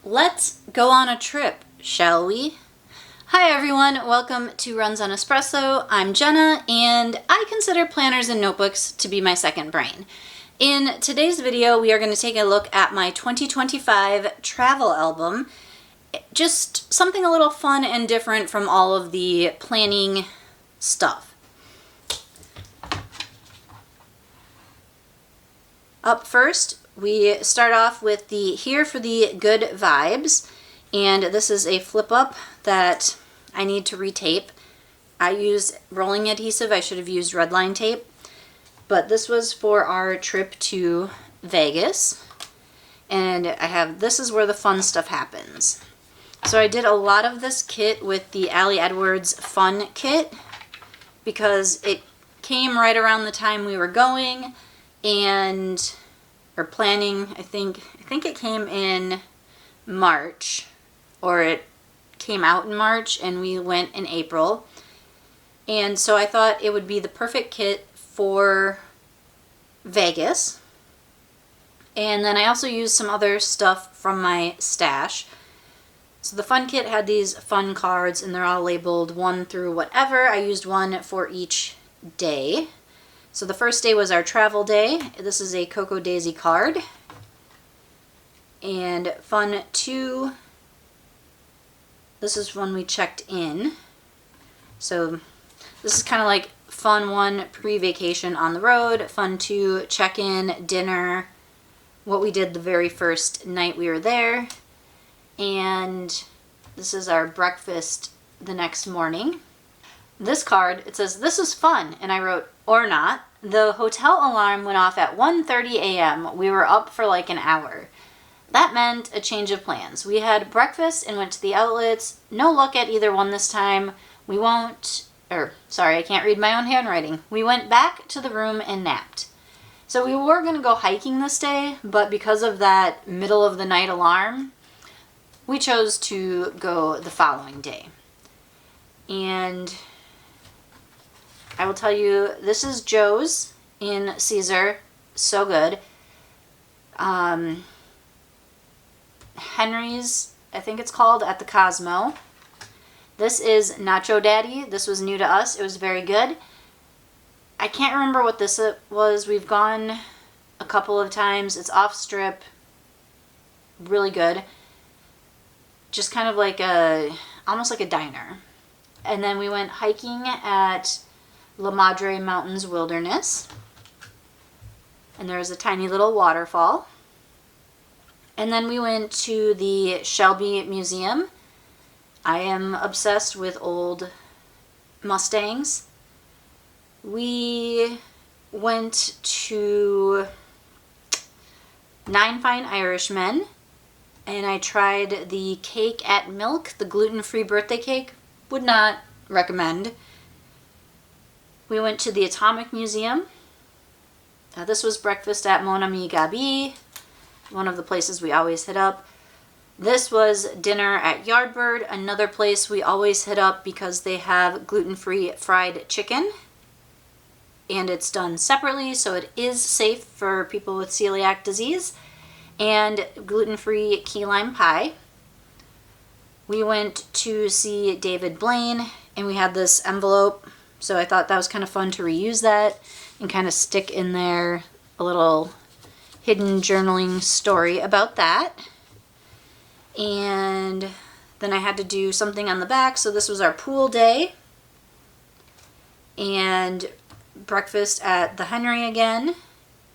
Let's go on a trip, shall we? Hi everyone, welcome to Runs on Espresso. I'm Jenna, and I consider planners and notebooks to be my second brain. In today's video, we are going to take a look at my 2025 travel album. Just something a little fun and different from all of the planning stuff. Up first, we start off with the Here for the Good Vibes, and this is a flip up that I need to retape. I used rolling adhesive. I should have used red line tape, but this was for our trip to Vegas, and I have this is where the fun stuff happens. So I did a lot of this kit with the Allie Edwards Fun Kit because it came right around the time we were going or planning. I think it came in March, or it came out in March and we went in April. And so I thought it would be the perfect kit for Vegas. And then I also used some other stuff from my stash. So the fun kit had these fun cards and they're all labeled 1 through whatever. I used one for each day. So the first day was our travel day. This is a Cocoa Daisy card. And fun 2, this is when we checked in. So this is kind of like fun 1, pre-vacation on the road. Fun 2, check-in, dinner, what we did the very first night we were there. And this is our breakfast the next morning. This card, it says, "This is fun," and I wrote, "or not." The hotel alarm went off at 1:30 a.m. We were up for like an hour. That meant a change of plans. We had breakfast and went to the outlets. No luck at either one this time. I can't read my own handwriting. We went back to the room and napped. So we were going to go hiking this day, but because of that middle of the night alarm, we chose to go the following day. And I will tell you, this is Joe's in Caesar. So good. Henry's, I think it's called, at the Cosmo. This is Nacho Daddy. This was new to us. It was very good. I can't remember what this was. We've gone a couple of times. It's off strip. Really good. Just kind of like almost like a diner. And then we went hiking at La Madre Mountains Wilderness. And there was a tiny little waterfall. And then we went to the Shelby Museum. I am obsessed with old Mustangs. We went to 9 Fine Irishmen. And I tried the cake at Milk, the gluten-free birthday cake. Would not recommend. We went to the Atomic Museum. This was breakfast at Mon Ami Gabi, one of the places we always hit up. This was dinner at Yardbird, another place we always hit up because they have gluten-free fried chicken. And it's done separately, so it is safe for people with celiac disease. And gluten-free key lime pie. We went to see David Blaine, and we had this envelope, so I thought that was kind of fun to reuse that and kind of stick in there a little hidden journaling story about that. And then I had to do something on the back, so this was our pool day. And breakfast at the Henry again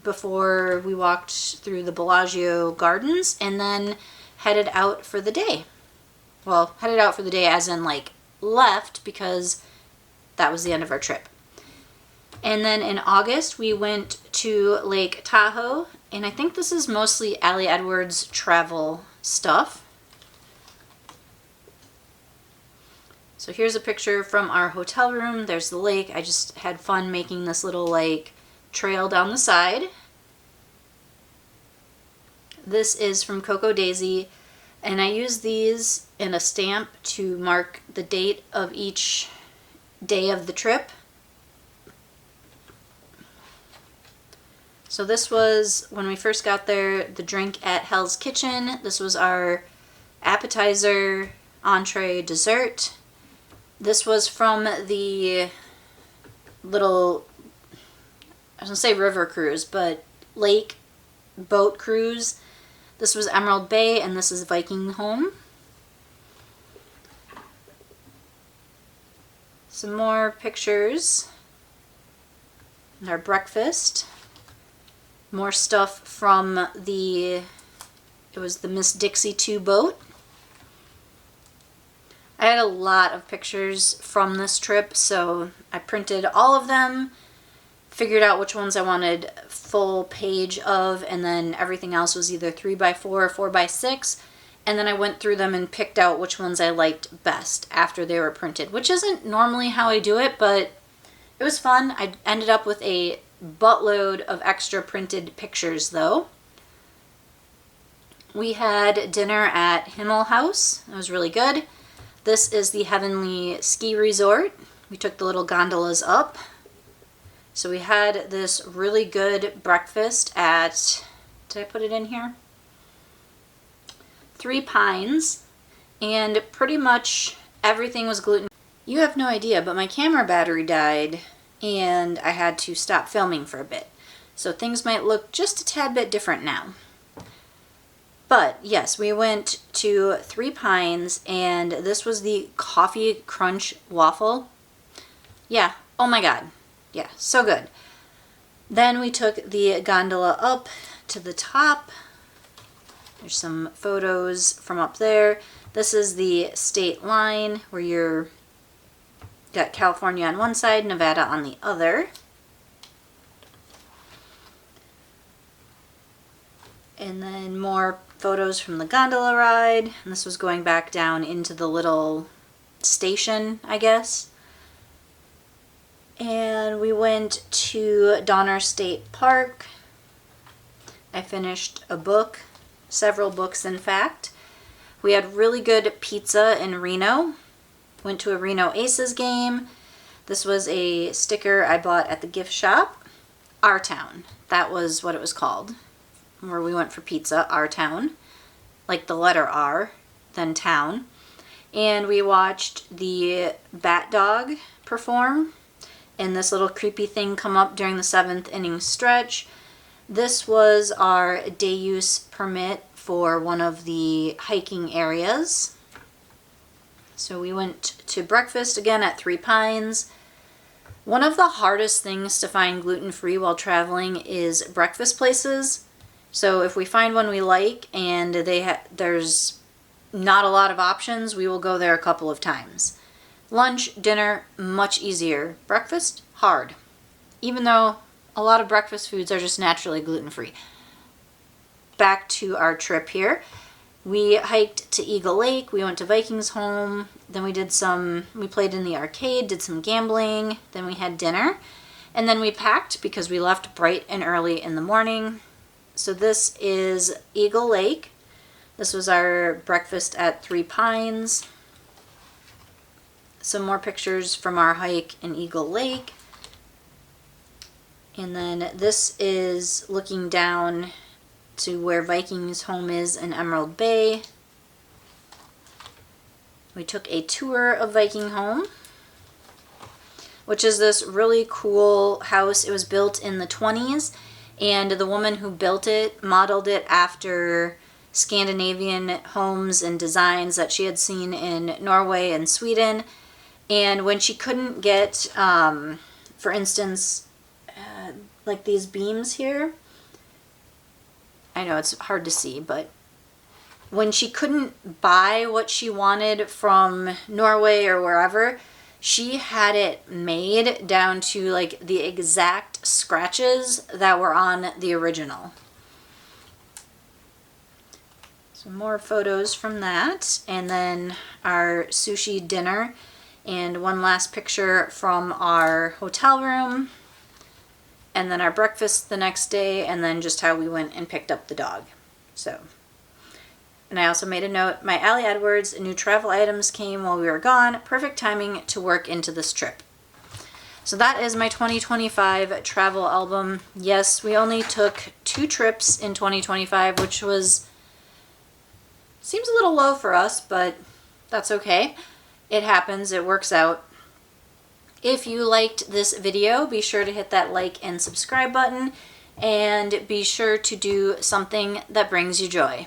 before we walked through the Bellagio Gardens, and then headed out for the day. Well, headed out for the day as in like left, because that was the end of our trip. And then in August we went to Lake Tahoe, and I think this is mostly Allie Edwards travel stuff. So here's a picture from our hotel room. There's the lake. I just had fun making this little like trail down the side. This is from Cocoa Daisy, and I use these in a stamp to mark the date of each day of the trip. So this was when we first got there, the drink at Hell's Kitchen. This was our appetizer, entree, dessert. This was from the little, I was gonna say river cruise, but lake boat cruise. This was Emerald Bay, and this is Viking Home. Some more pictures. And our breakfast. More stuff from it was the Miss Dixie 2 boat. I had a lot of pictures from this trip, so I printed all of them, figured out which ones I wanted full page of, and then everything else was either 3x4 or 4x6, and then I went through them and picked out which ones I liked best after they were printed, which isn't normally how I do it, but it was fun. I ended up with a buttload of extra printed pictures though. We had dinner at Himmel House. It was really good. This is the Heavenly Ski Resort. We took the little gondolas up. So we had this really good breakfast at, did I put it in here? Three Pines, and pretty much everything was gluten. You have no idea, but my camera battery died and I had to stop filming for a bit. So things might look just a tad bit different now. But yes, we went to Three Pines, and this was the Coffee Crunch Waffle. Yeah, oh my god. Yeah, so good. Then we took the gondola up to the top. There's some photos from up there. This is the state line where you're got California on one side, Nevada on the other. And then more photos from the gondola ride. And this was going back down into the little station, I guess. And we went to Donner State Park. I finished a book, several books in fact. We had really good pizza in Reno. Went to a Reno Aces game. This was a sticker I bought at the gift shop. Our Town, that was what it was called, where we went for pizza, Our Town, like the letter R, then town. And we watched the Bat Dog perform, and this little creepy thing come up during the 7th inning stretch. This was our day use permit for one of the hiking areas. So we went to breakfast again at Three Pines. One of the hardest things to find gluten-free while traveling is breakfast places. So if we find one we like and there's not a lot of options, we will go there a couple of times. Lunch, dinner, much easier. Breakfast, hard. Even though a lot of breakfast foods are just naturally gluten-free. Back to our trip here. We hiked to Eagle Lake, we went to Viking's Home, then we played in the arcade, did some gambling, then we had dinner, and then we packed because we left bright and early in the morning. So this is Eagle Lake. This was our breakfast at Three Pines. Some more pictures from our hike in Eagle Lake. And then this is looking down to where Viking's Home is in Emerald Bay. We took a tour of Viking Home, which is this really cool house. It was built in the 20s, and the woman who built it modeled it after Scandinavian homes and designs that she had seen in Norway and Sweden. And when she couldn't get, for instance, like these beams here, I know it's hard to see, but when she couldn't buy what she wanted from Norway or wherever, she had it made down to like the exact scratches that were on the original. Some more photos from that, and then our sushi dinner, and one last picture from our hotel room, and then our breakfast the next day, and then just how we went and picked up the dog. So, and I also made a note, my Allie Edwards new travel items came while we were gone. Perfect timing to work into this trip. So that is my 2025 travel album. Yes, we only took 2 trips in 2025, which was Seems a little low for us, but that's okay. It happens, it works out. If you liked this video, be sure to hit that like and subscribe button, and be sure to do something that brings you joy.